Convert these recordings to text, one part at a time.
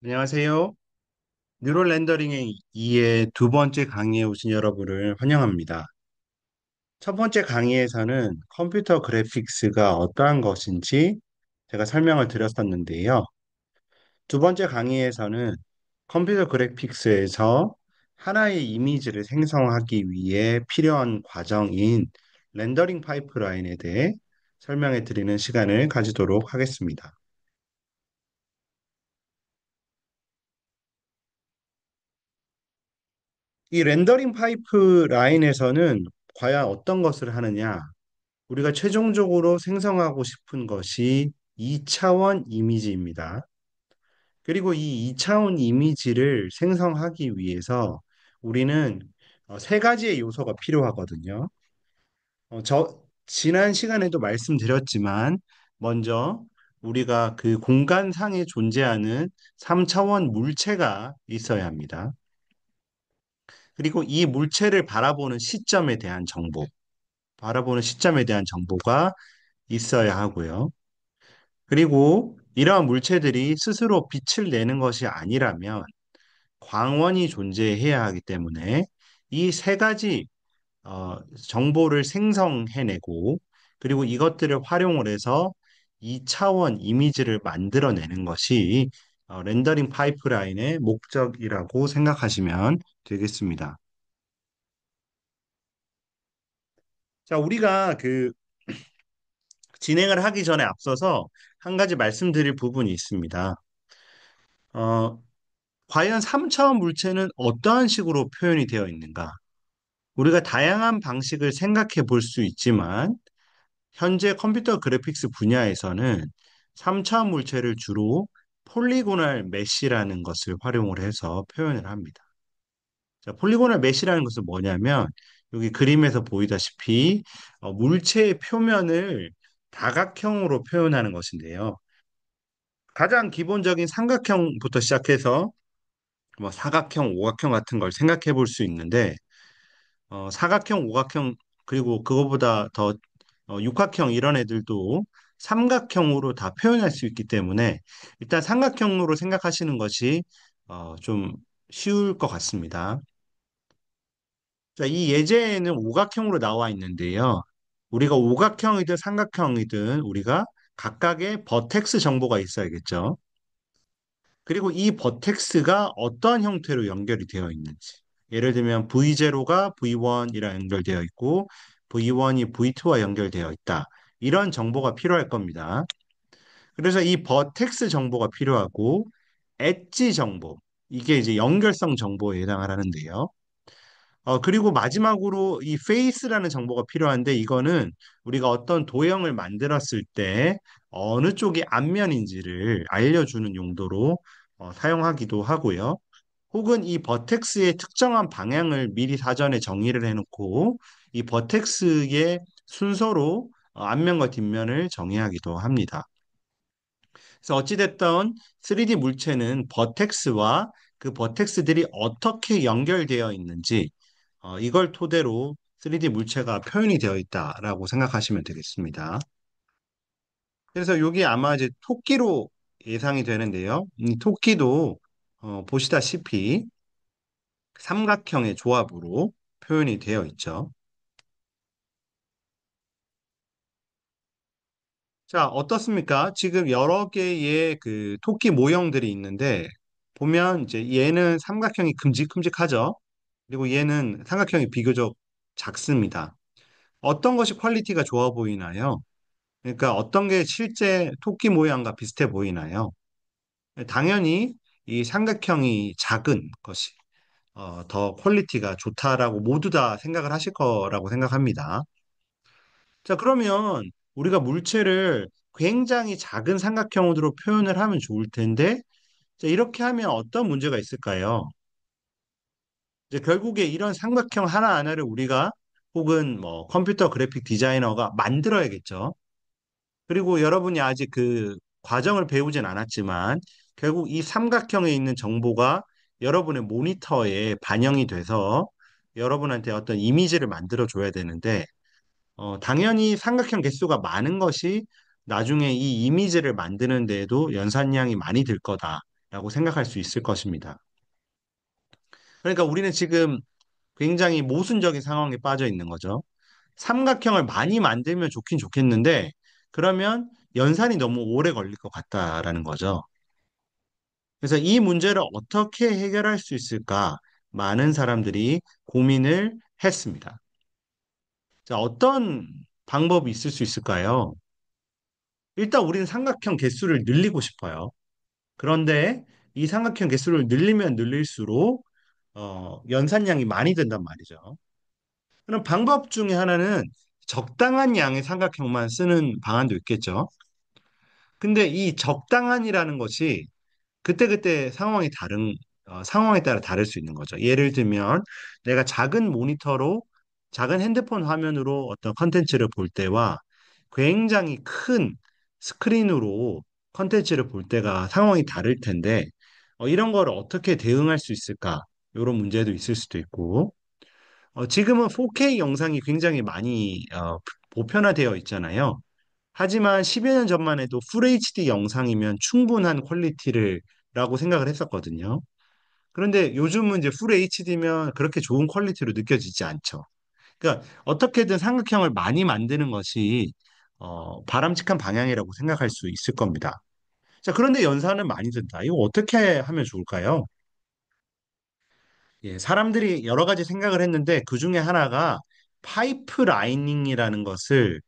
안녕하세요. 뉴럴 렌더링의 2의 두 번째 강의에 오신 여러분을 환영합니다. 첫 번째 강의에서는 컴퓨터 그래픽스가 어떠한 것인지 제가 설명을 드렸었는데요. 두 번째 강의에서는 컴퓨터 그래픽스에서 하나의 이미지를 생성하기 위해 필요한 과정인 렌더링 파이프라인에 대해 설명해 드리는 시간을 가지도록 하겠습니다. 이 렌더링 파이프라인에서는 과연 어떤 것을 하느냐? 우리가 최종적으로 생성하고 싶은 것이 2차원 이미지입니다. 그리고 이 2차원 이미지를 생성하기 위해서 우리는 세 가지의 요소가 필요하거든요. 지난 시간에도 말씀드렸지만, 먼저 우리가 그 공간상에 존재하는 3차원 물체가 있어야 합니다. 그리고 이 물체를 바라보는 시점에 대한 정보가 있어야 하고요. 그리고 이러한 물체들이 스스로 빛을 내는 것이 아니라면 광원이 존재해야 하기 때문에 이 세 가지 정보를 생성해내고 그리고 이것들을 활용을 해서 2차원 이미지를 만들어내는 것이 렌더링 파이프라인의 목적이라고 생각하시면 되겠습니다. 자, 우리가 그 진행을 하기 전에 앞서서 한 가지 말씀드릴 부분이 있습니다. 어, 과연 3차원 물체는 어떠한 식으로 표현이 되어 있는가? 우리가 다양한 방식을 생각해 볼 수 있지만, 현재 컴퓨터 그래픽스 분야에서는 3차원 물체를 주로 폴리고널 메쉬라는 것을 활용을 해서 표현을 합니다. 자, 폴리고널 메쉬라는 것은 뭐냐면, 여기 그림에서 보이다시피 물체의 표면을 다각형으로 표현하는 것인데요. 가장 기본적인 삼각형부터 시작해서 뭐 사각형, 오각형 같은 걸 생각해 볼 수 있는데 사각형, 오각형 그리고 그거보다 더 육각형 이런 애들도 삼각형으로 다 표현할 수 있기 때문에 일단 삼각형으로 생각하시는 것이 좀 쉬울 것 같습니다. 자, 이 예제에는 오각형으로 나와 있는데요. 우리가 오각형이든 삼각형이든 우리가 각각의 버텍스 정보가 있어야겠죠. 그리고 이 버텍스가 어떠한 형태로 연결이 되어 있는지. 예를 들면 V0가 V1이랑 연결되어 있고 V1이 V2와 연결되어 있다. 이런 정보가 필요할 겁니다. 그래서 이 버텍스 정보가 필요하고 엣지 정보. 이게 이제 연결성 정보에 해당을 하는데요. 그리고 마지막으로 이 페이스라는 정보가 필요한데 이거는 우리가 어떤 도형을 만들었을 때 어느 쪽이 앞면인지를 알려주는 용도로 사용하기도 하고요. 혹은 이 버텍스의 특정한 방향을 미리 사전에 정의를 해놓고 이 버텍스의 순서로 앞면과 뒷면을 정의하기도 합니다. 그래서 어찌됐든 3D 물체는 버텍스와 그 버텍스들이 어떻게 연결되어 있는지 이걸 토대로 3D 물체가 표현이 되어 있다라고 생각하시면 되겠습니다. 그래서 여기 아마 이제 토끼로 예상이 되는데요. 이 토끼도 보시다시피 삼각형의 조합으로 표현이 되어 있죠. 자, 어떻습니까? 지금 여러 개의 그 토끼 모형들이 있는데 보면 이제 얘는 삼각형이 큼직큼직하죠. 그리고 얘는 삼각형이 비교적 작습니다. 어떤 것이 퀄리티가 좋아 보이나요? 그러니까 어떤 게 실제 토끼 모양과 비슷해 보이나요? 당연히 이 삼각형이 작은 것이 더 퀄리티가 좋다라고 모두 다 생각을 하실 거라고 생각합니다. 자, 그러면 우리가 물체를 굉장히 작은 삼각형으로 표현을 하면 좋을 텐데, 자, 이렇게 하면 어떤 문제가 있을까요? 이제 결국에 이런 삼각형 하나하나를 우리가 혹은 뭐 컴퓨터 그래픽 디자이너가 만들어야겠죠. 그리고 여러분이 아직 그 과정을 배우진 않았지만 결국 이 삼각형에 있는 정보가 여러분의 모니터에 반영이 돼서 여러분한테 어떤 이미지를 만들어 줘야 되는데 당연히 삼각형 개수가 많은 것이 나중에 이 이미지를 만드는 데에도 연산량이 많이 들 거다. 라고 생각할 수 있을 것입니다. 그러니까 우리는 지금 굉장히 모순적인 상황에 빠져 있는 거죠. 삼각형을 많이 만들면 좋긴 좋겠는데, 그러면 연산이 너무 오래 걸릴 것 같다라는 거죠. 그래서 이 문제를 어떻게 해결할 수 있을까? 많은 사람들이 고민을 했습니다. 자, 어떤 방법이 있을 수 있을까요? 일단 우리는 삼각형 개수를 늘리고 싶어요. 그런데 이 삼각형 개수를 늘리면 늘릴수록 연산량이 많이 든단 말이죠. 그럼 방법 중에 하나는 적당한 양의 삼각형만 쓰는 방안도 있겠죠. 근데 이 적당한이라는 것이 그때그때 상황에 따라 다를 수 있는 거죠. 예를 들면 내가 작은 모니터로 작은 핸드폰 화면으로 어떤 컨텐츠를 볼 때와 굉장히 큰 스크린으로 컨텐츠를 볼 때가 상황이 다를 텐데 이런 걸 어떻게 대응할 수 있을까? 이런 문제도 있을 수도 있고 지금은 4K 영상이 굉장히 많이 보편화되어 있잖아요. 하지만 10여 년 전만 해도 풀 HD 영상이면 충분한 퀄리티를 라고 생각을 했었거든요. 그런데 요즘은 이제 풀 HD면 그렇게 좋은 퀄리티로 느껴지지 않죠. 그러니까 어떻게든 삼각형을 많이 만드는 것이 바람직한 방향이라고 생각할 수 있을 겁니다. 자, 그런데 연산은 많이 든다. 이거 어떻게 하면 좋을까요? 예, 사람들이 여러 가지 생각을 했는데 그 중에 하나가 파이프라이닝이라는 것을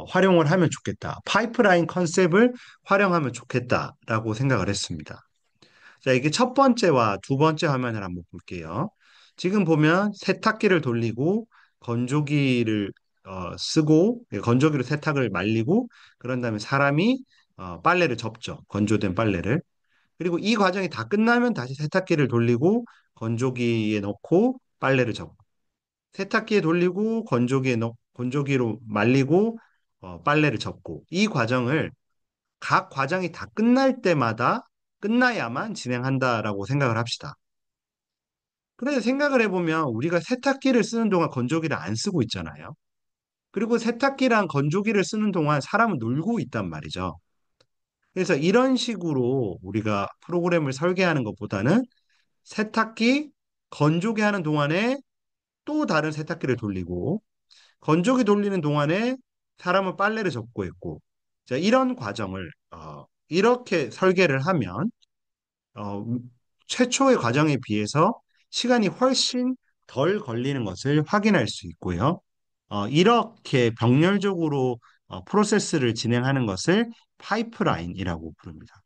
활용을 하면 좋겠다. 파이프라인 컨셉을 활용하면 좋겠다라고 생각을 했습니다. 자, 이게 첫 번째와 두 번째 화면을 한번 볼게요. 지금 보면 세탁기를 돌리고 건조기를 쓰고 건조기로 세탁을 말리고 그런 다음에 사람이 빨래를 접죠. 건조된 빨래를. 그리고 이 과정이 다 끝나면 다시 세탁기를 돌리고 건조기에 넣고 빨래를 접고 세탁기에 돌리고 건조기로 말리고 빨래를 접고 이 과정을 각 과정이 다 끝날 때마다 끝나야만 진행한다라고 생각을 합시다. 그런데 생각을 해보면 우리가 세탁기를 쓰는 동안 건조기를 안 쓰고 있잖아요. 그리고 세탁기랑 건조기를 쓰는 동안 사람은 놀고 있단 말이죠. 그래서 이런 식으로 우리가 프로그램을 설계하는 것보다는 세탁기, 건조기 하는 동안에 또 다른 세탁기를 돌리고 건조기 돌리는 동안에 사람은 빨래를 접고 있고 자, 이런 과정을 이렇게 설계를 하면 어, 최초의 과정에 비해서 시간이 훨씬 덜 걸리는 것을 확인할 수 있고요. 이렇게 병렬적으로 프로세스를 진행하는 것을 파이프라인이라고 부릅니다.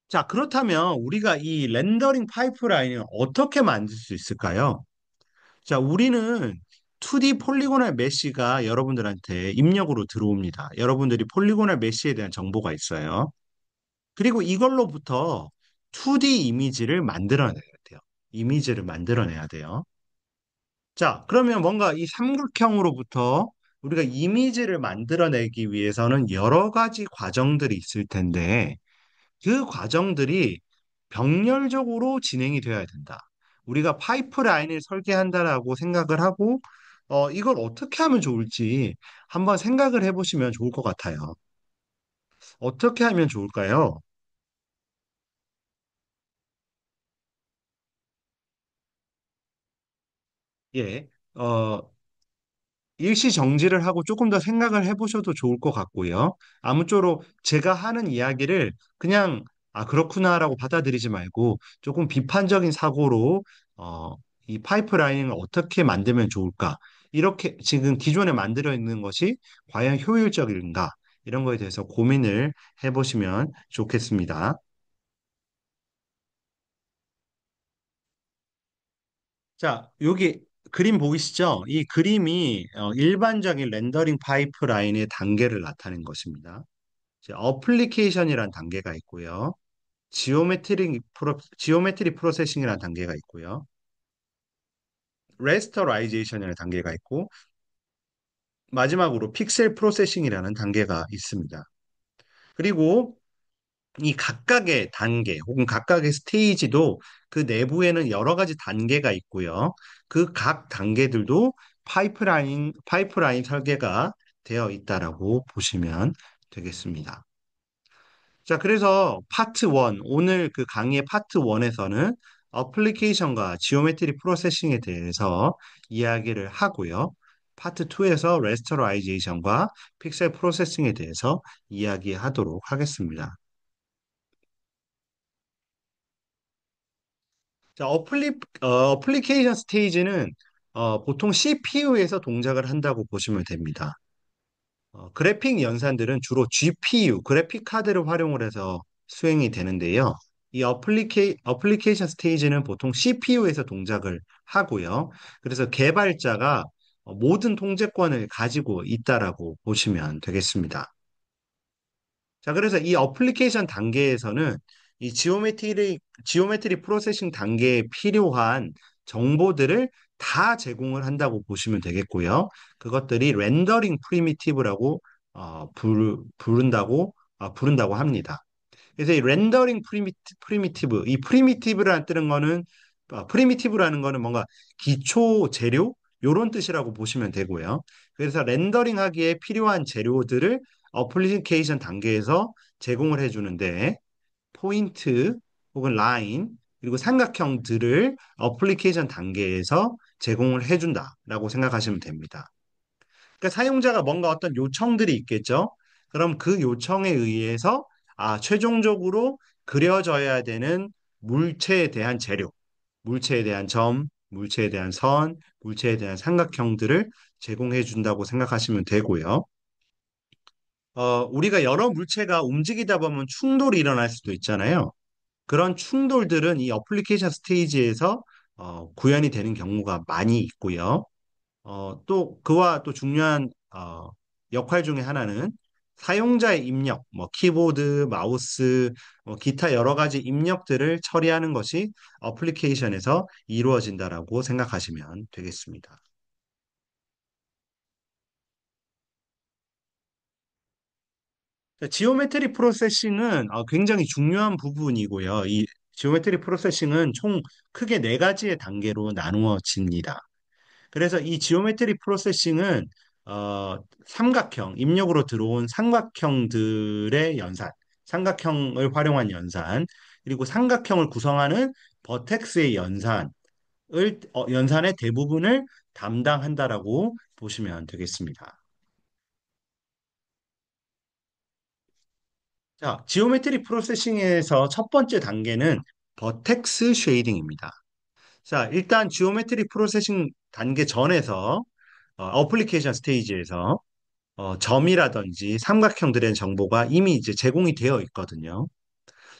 자, 그렇다면 우리가 이 렌더링 파이프라인을 어떻게 만들 수 있을까요? 자, 우리는 2D 폴리고널 메시가 여러분들한테 입력으로 들어옵니다. 여러분들이 폴리고널 메시에 대한 정보가 있어요. 그리고 이걸로부터 2D 이미지를 만들어내야 돼요. 이미지를 만들어내야 돼요. 자, 그러면 뭔가 이 삼각형으로부터 우리가 이미지를 만들어내기 위해서는 여러 가지 과정들이 있을 텐데 그 과정들이 병렬적으로 진행이 되어야 된다. 우리가 파이프라인을 설계한다라고 생각을 하고 이걸 어떻게 하면 좋을지 한번 생각을 해보시면 좋을 것 같아요. 어떻게 하면 좋을까요? 예, 일시 정지를 하고 조금 더 생각을 해보셔도 좋을 것 같고요. 아무쪼록 제가 하는 이야기를 그냥 그렇구나라고 받아들이지 말고 조금 비판적인 사고로 이 파이프라인을 어떻게 만들면 좋을까? 이렇게 지금 기존에 만들어 있는 것이 과연 효율적인가? 이런 거에 대해서 고민을 해보시면 좋겠습니다. 자, 여기 그림 보이시죠? 이 그림이 일반적인 렌더링 파이프라인의 단계를 나타낸 것입니다. 이제 어플리케이션이라는 단계가 있고요. 지오메트리 프로세싱이라는 단계가 있고요. 레스터라이제이션이라는 단계가 있고 마지막으로 픽셀 프로세싱이라는 단계가 있습니다. 그리고 이 각각의 단계 혹은 각각의 스테이지도 그 내부에는 여러 가지 단계가 있고요. 그 각 단계들도 파이프라인 설계가 되어 있다라고 보시면 되겠습니다. 자, 그래서 파트 1, 오늘 그 강의의 파트 1에서는 어플리케이션과 지오메트리 프로세싱에 대해서 이야기를 하고요. 파트 2에서 레스터라이제이션과 픽셀 프로세싱에 대해서 이야기하도록 하겠습니다. 자, 어플리케이션 스테이지는 보통 CPU에서 동작을 한다고 보시면 됩니다. 그래픽 연산들은 주로 GPU, 그래픽 카드를 활용을 해서 수행이 되는데요. 이 어플리케이션 스테이지는 보통 CPU에서 동작을 하고요. 그래서 개발자가 모든 통제권을 가지고 있다라고 보시면 되겠습니다. 자, 그래서 이 어플리케이션 단계에서는 이 지오메트리 프로세싱 단계에 필요한 정보들을 다 제공을 한다고 보시면 되겠고요. 그것들이 렌더링 프리미티브라고 부른다고 합니다. 그래서 이 렌더링 프리미티브, 이 프리미티브라는 뜨는 거는 프리미티브라는 거는 뭔가 기초 재료 요런 뜻이라고 보시면 되고요. 그래서 렌더링 하기에 필요한 재료들을 어플리케이션 단계에서 제공을 해주는데 포인트 혹은 라인 그리고 삼각형들을 어플리케이션 단계에서 제공을 해준다라고 생각하시면 됩니다. 그러니까 사용자가 뭔가 어떤 요청들이 있겠죠. 그럼 그 요청에 의해서 최종적으로 그려져야 되는 물체에 대한 재료, 물체에 대한 점, 물체에 대한 선, 물체에 대한 삼각형들을 제공해 준다고 생각하시면 되고요. 우리가 여러 물체가 움직이다 보면 충돌이 일어날 수도 있잖아요. 그런 충돌들은 이 어플리케이션 스테이지에서 구현이 되는 경우가 많이 있고요. 또 그와 또 중요한 역할 중에 하나는 사용자의 입력, 뭐 키보드, 마우스, 기타 여러 가지 입력들을 처리하는 것이 어플리케이션에서 이루어진다라고 생각하시면 되겠습니다. 지오메트리 프로세싱은 굉장히 중요한 부분이고요. 이 지오메트리 프로세싱은 총 크게 네 가지의 단계로 나누어집니다. 그래서 이 지오메트리 프로세싱은 삼각형, 입력으로 들어온 삼각형들의 연산, 삼각형을 활용한 연산, 그리고 삼각형을 구성하는 버텍스의 연산의 대부분을 담당한다라고 보시면 되겠습니다. 자, 지오메트리 프로세싱에서 첫 번째 단계는 버텍스 쉐이딩입니다. 자, 일단 지오메트리 프로세싱 단계 전에서 어플리케이션 스테이지에서 점이라든지 삼각형들의 정보가 이미 이제 제공이 되어 있거든요.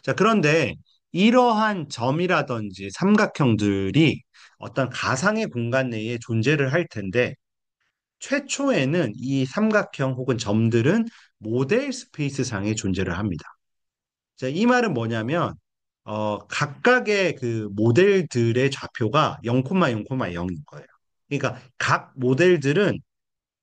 자, 그런데 이러한 점이라든지 삼각형들이 어떤 가상의 공간 내에 존재를 할 텐데 최초에는 이 삼각형 혹은 점들은 모델 스페이스 상에 존재를 합니다. 자, 이 말은 뭐냐면 각각의 그 모델들의 좌표가 0,0,0인 거예요. 그러니까 각 모델들은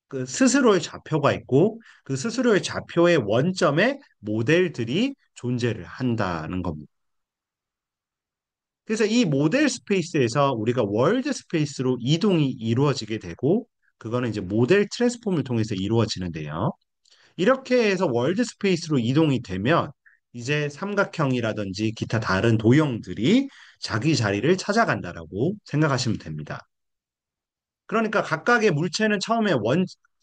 그 스스로의 좌표가 있고 그 스스로의 좌표의 원점에 모델들이 존재를 한다는 겁니다. 그래서 이 모델 스페이스에서 우리가 월드 스페이스로 이동이 이루어지게 되고 그거는 이제 모델 트랜스폼을 통해서 이루어지는데요. 이렇게 해서 월드 스페이스로 이동이 되면 이제 삼각형이라든지 기타 다른 도형들이 자기 자리를 찾아간다라고 생각하시면 됩니다. 그러니까 각각의 물체는 처음에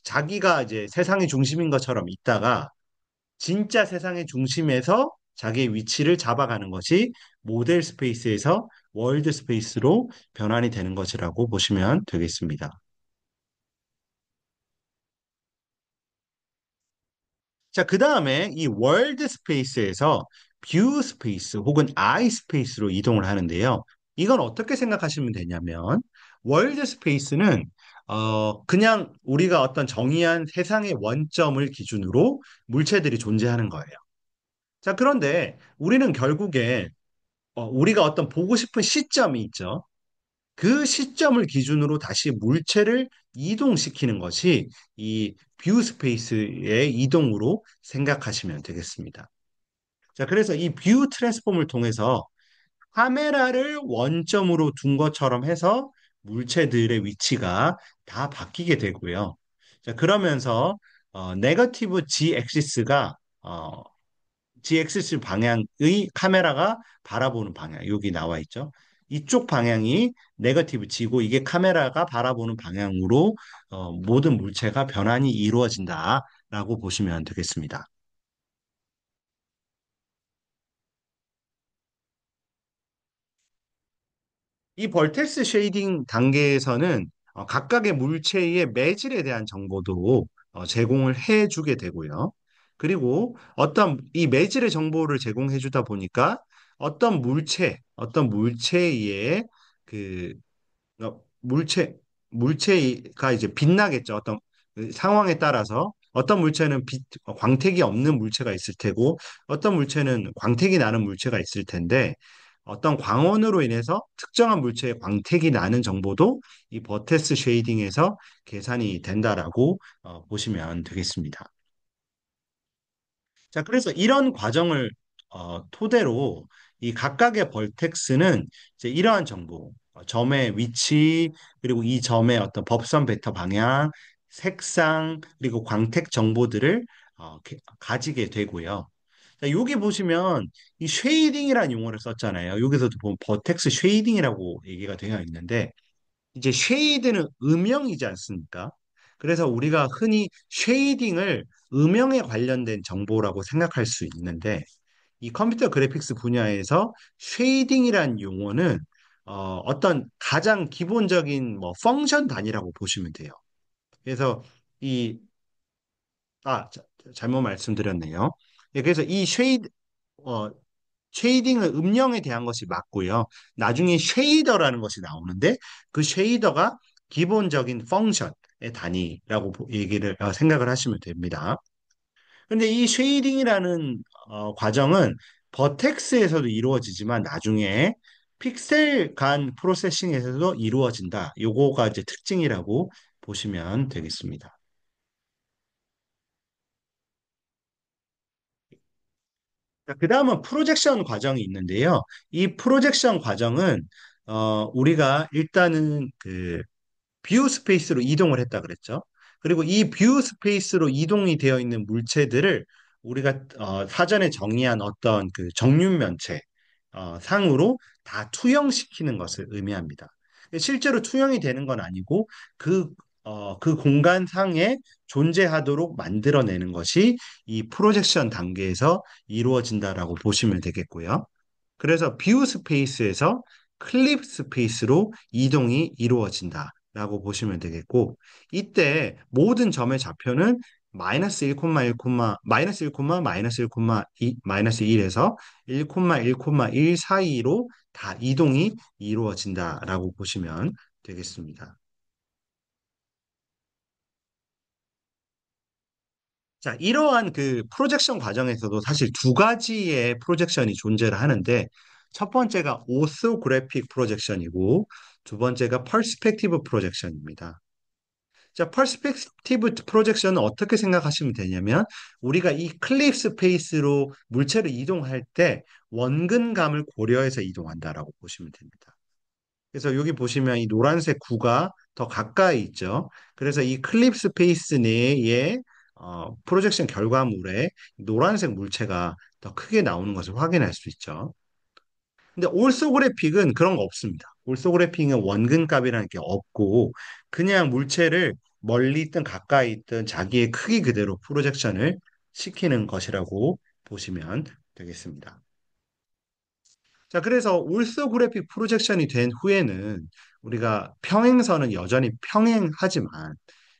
자기가 이제 세상의 중심인 것처럼 있다가 진짜 세상의 중심에서 자기의 위치를 잡아가는 것이 모델 스페이스에서 월드 스페이스로 변환이 되는 것이라고 보시면 되겠습니다. 자, 그 다음에 이 월드 스페이스에서 뷰 스페이스 혹은 아이 스페이스로 이동을 하는데요. 이건 어떻게 생각하시면 되냐면 월드 스페이스는 그냥 우리가 어떤 정의한 세상의 원점을 기준으로 물체들이 존재하는 거예요. 자, 그런데 우리는 결국에 우리가 어떤 보고 싶은 시점이 있죠. 그 시점을 기준으로 다시 물체를 이동시키는 것이 이 뷰 스페이스의 이동으로 생각하시면 되겠습니다. 자, 그래서 이 뷰 트랜스폼을 통해서 카메라를 원점으로 둔 것처럼 해서 물체들의 위치가 다 바뀌게 되고요. 자, 그러면서 네거티브 G 엑시스가 GX 방향의 카메라가 바라보는 방향, 여기 나와 있죠. 이쪽 방향이 네거티브 G고 이게 카메라가 바라보는 방향으로 모든 물체가 변환이 이루어진다라고 보시면 되겠습니다. 이 벌텍스 쉐이딩 단계에서는 각각의 물체의 매질에 대한 정보도 제공을 해주게 되고요. 그리고 어떤 이 매질의 정보를 제공해 주다 보니까 어떤 물체의 그 물체가 이제 빛나겠죠. 어떤 그 상황에 따라서 어떤 물체는 광택이 없는 물체가 있을 테고 어떤 물체는 광택이 나는 물체가 있을 텐데 어떤 광원으로 인해서 특정한 물체의 광택이 나는 정보도 이 버테스 쉐이딩에서 계산이 된다라고 보시면 되겠습니다. 자, 그래서 이런 과정을 토대로 이 각각의 벌텍스는 이제 이러한 정보, 점의 위치, 그리고 이 점의 어떤 법선 베터 방향, 색상, 그리고 광택 정보들을 가지게 되고요. 자, 여기 보시면 이 쉐이딩이라는 용어를 썼잖아요. 여기서도 보면 버텍스 쉐이딩이라고 얘기가 되어 있는데 이제 쉐이드는 음영이지 않습니까? 그래서 우리가 흔히 쉐이딩을 음영에 관련된 정보라고 생각할 수 있는데 이 컴퓨터 그래픽스 분야에서 쉐이딩이란 용어는 어떤 가장 기본적인 뭐 펑션 단위라고 보시면 돼요. 그래서 이 아, 잘못 말씀드렸네요. 예, 그래서 이 어, 쉐이딩은 음영에 대한 것이 맞고요. 나중에 쉐이더라는 것이 나오는데 그 쉐이더가 기본적인 펑션의 단위라고 얘기를 생각을 하시면 됩니다. 근데 이 쉐이딩이라는 과정은 버텍스에서도 이루어지지만 나중에 픽셀 간 프로세싱에서도 이루어진다. 요거가 이제 특징이라고 보시면 되겠습니다. 그 다음은 프로젝션 과정이 있는데요. 이 프로젝션 과정은 우리가 일단은 그 뷰 스페이스로 이동을 했다 그랬죠. 그리고 이 뷰 스페이스로 이동이 되어 있는 물체들을 우리가 사전에 정의한 어떤 그 정육면체 상으로 다 투영시키는 것을 의미합니다. 실제로 투영이 되는 건 아니고 그, 그 공간 상에 존재하도록 만들어내는 것이 이 프로젝션 단계에서 이루어진다라고 보시면 되겠고요. 그래서 뷰 스페이스에서 클립 스페이스로 이동이 이루어진다라고 보시면 되겠고, 이때 모든 점의 좌표는 마이너스 1, 1, 마이너스 1, 마이너스 1, 2, 마이너스 1에서 1, 1, 1 사이로 다 이동이 이루어진다라고 보시면 되겠습니다. 자, 이러한 그 프로젝션 과정에서도 사실 두 가지의 프로젝션이 존재를 하는데, 첫 번째가 오소그래픽 프로젝션이고, 두 번째가 퍼스펙티브 프로젝션입니다. 자, 퍼스펙티브 프로젝션은 어떻게 생각하시면 되냐면, 우리가 이 클립 스페이스로 물체를 이동할 때 원근감을 고려해서 이동한다라고 보시면 됩니다. 그래서 여기 보시면 이 노란색 구가 더 가까이 있죠. 그래서 이 클립 스페이스 내에 프로젝션 결과물에 노란색 물체가 더 크게 나오는 것을 확인할 수 있죠. 근데 올소그래픽은 그런 거 없습니다. 올소그래픽은 원근값이라는 게 없고 그냥 물체를 멀리 있든 가까이 있든 자기의 크기 그대로 프로젝션을 시키는 것이라고 보시면 되겠습니다. 자, 그래서 올소그래픽 프로젝션이 된 후에는 우리가 평행선은 여전히 평행하지만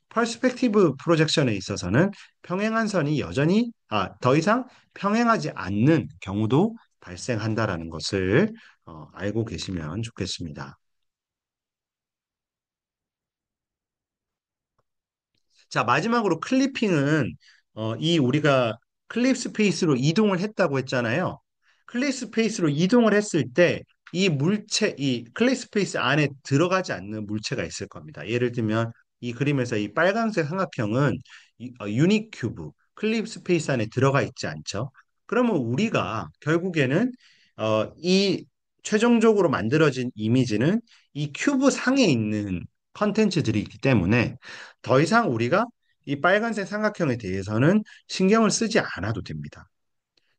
퍼스펙티브 프로젝션에 있어서는 평행한 선이 여전히 더 이상 평행하지 않는 경우도 발생한다라는 것을 알고 계시면 좋겠습니다. 자, 마지막으로 클리핑은 이 우리가 클립 스페이스로 이동을 했다고 했잖아요. 클립 스페이스로 이동을 했을 때 이 클립 스페이스 안에 들어가지 않는 물체가 있을 겁니다. 예를 들면 이 그림에서 이 빨간색 삼각형은 유닉 큐브, 클립 스페이스 안에 들어가 있지 않죠. 그러면 우리가 결국에는 이 최종적으로 만들어진 이미지는 이 큐브 상에 있는 컨텐츠들이기 때문에 더 이상 우리가 이 빨간색 삼각형에 대해서는 신경을 쓰지 않아도 됩니다.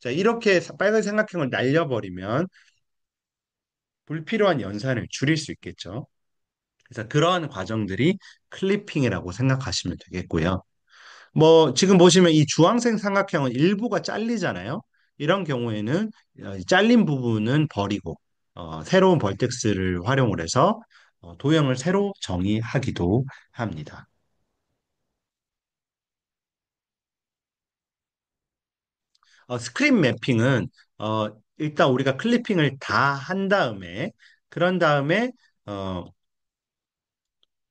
자, 이렇게 빨간 삼각형을 날려버리면 불필요한 연산을 줄일 수 있겠죠. 그래서 그러한 과정들이 클리핑이라고 생각하시면 되겠고요. 뭐 지금 보시면 이 주황색 삼각형은 일부가 잘리잖아요. 이런 경우에는 잘린 부분은 버리고 새로운 벌텍스를 활용을 해서 도형을 새로 정의하기도 합니다. 스크린 매핑은 일단 우리가 클리핑을 다 한 다음에 그런 다음에 어,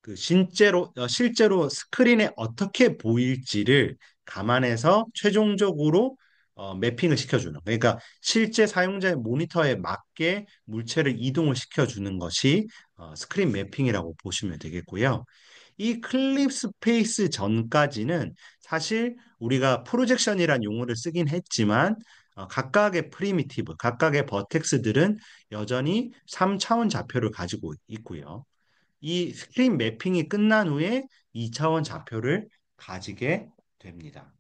그 실제로 스크린에 어떻게 보일지를 감안해서 최종적으로 매핑을 시켜주는. 그러니까 실제 사용자의 모니터에 맞게 물체를 이동을 시켜주는 것이 스크린 매핑이라고 보시면 되겠고요. 이 클립 스페이스 전까지는 사실 우리가 프로젝션이란 용어를 쓰긴 했지만 각각의 프리미티브, 각각의 버텍스들은 여전히 3차원 좌표를 가지고 있고요. 이 스크린 매핑이 끝난 후에 2차원 좌표를 가지게 됩니다.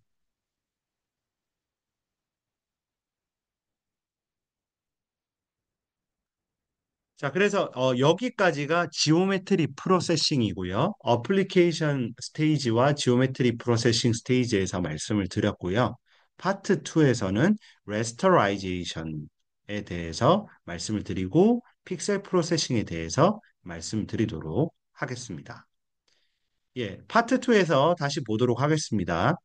자, 그래서 여기까지가 지오메트리 프로세싱이고요. 어플리케이션 스테이지와 지오메트리 프로세싱 스테이지에서 말씀을 드렸고요. 파트 2에서는 레스터라이제이션에 대해서 말씀을 드리고 픽셀 프로세싱에 대해서 말씀드리도록 하겠습니다. 예, 파트 2에서 다시 보도록 하겠습니다.